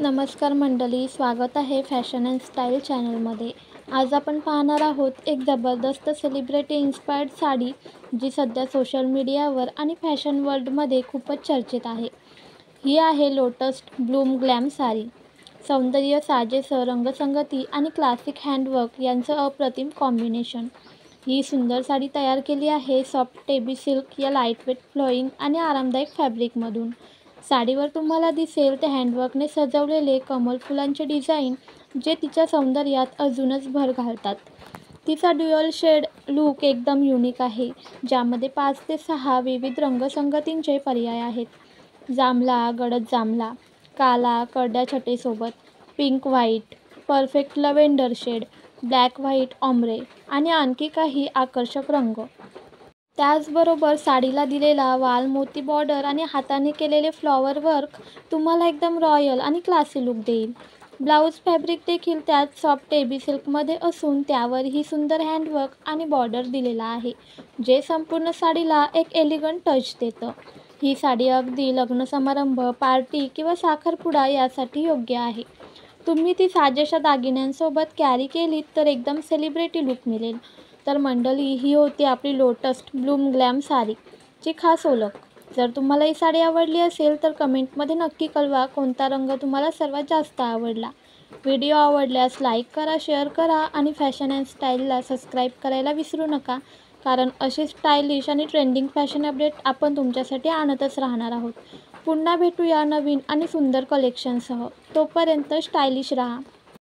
नमस्कार मंडळी, स्वागत आहे फॅशन अँड स्टाईल चॅनलमध्ये. आज आपण पाहणार आहोत एक जबरदस्त सेलिब्रिटी इन्स्पायर्ड साडी, जी सध्या सोशल मीडियावर आणि फॅशन वर्ल्डमध्ये खूपच चर्चेत आहे. ही आहे लोटस ब्लूम ग्लॅम साडी. सौंदर्य, साजेसं रंगसंगती आणि क्लासिक हँडवर्क यांचं अप्रतिम कॉम्बिनेशन. ही सुंदर साडी तयार केली आहे सॉफ्ट टेबी सिल्क या लाईटवेट फ्लोईंग आणि आरामदायक फॅब्रिकमधून. साडीवर तुम्हाला दिसेल ते हँडवर्कने सजवलेले कमल फुलांचे डिझाईन, जे तिच्या सौंदर्यात अजूनच भर घालतात. तिचा ड्युअल शेड लूक एकदम युनिक आहे, ज्यामध्ये 5 ते 6 विविध रंगसंगतींचे पर्याय आहेत. जांभळा, गडद जांभळा, काला करड्या छटेसोबत, pink white, perfect lavender shade, black white ombre आणि आणखी काही आकर्षक रंग. त्याचबरोबर साडीला दिलेला वाल मोती बॉर्डर आणि हाताने केलेले फ्लॉवर वर्क तुम्हाला एकदम रॉयल आणि क्लासी लुक देईल. ब्लाऊज फॅब्रिक देखील त्यात सॉफ्ट टेबी सिल्कमध्ये असून त्यावरही सुंदर हँडवर्क आणि बॉर्डर दिलेला आहे, जे संपूर्ण साडीला एक एलिगंट टच देतं. ही साडी अगदी लग्न समारंभ, पार्टी किंवा साखरपुडा यासाठी योग्य आहे. तुम्ही ती साजेशा दागिन्यांसोबत कॅरी केलीत तर एकदम सेलिब्रिटी लुक मिळेल. तर मंडळी, ही होती आपली लोटस ब्लूम ग्लॅम साडीची खास ओळख. जर तुम्हाला ही साडी आवडली असेल तर कमेंटमध्ये नक्की कळवा कोणता रंग तुम्हाला सर्वात जास्त आवडला. व्हिडिओ आवडल्यास लाईक करा, शेअर करा आणि फॅशन अँड स्टाईलला सबस्क्राईब करायला विसरू नका, कारण असे स्टायलिश आणि ट्रेंडिंग फॅशन अपडेट आपण तुमच्यासाठी आणतच राहणार आहोत. पुन्हा भेटूया नवीन आणि सुंदर कलेक्शनसह. तोपर्यंत स्टायलिश राहा.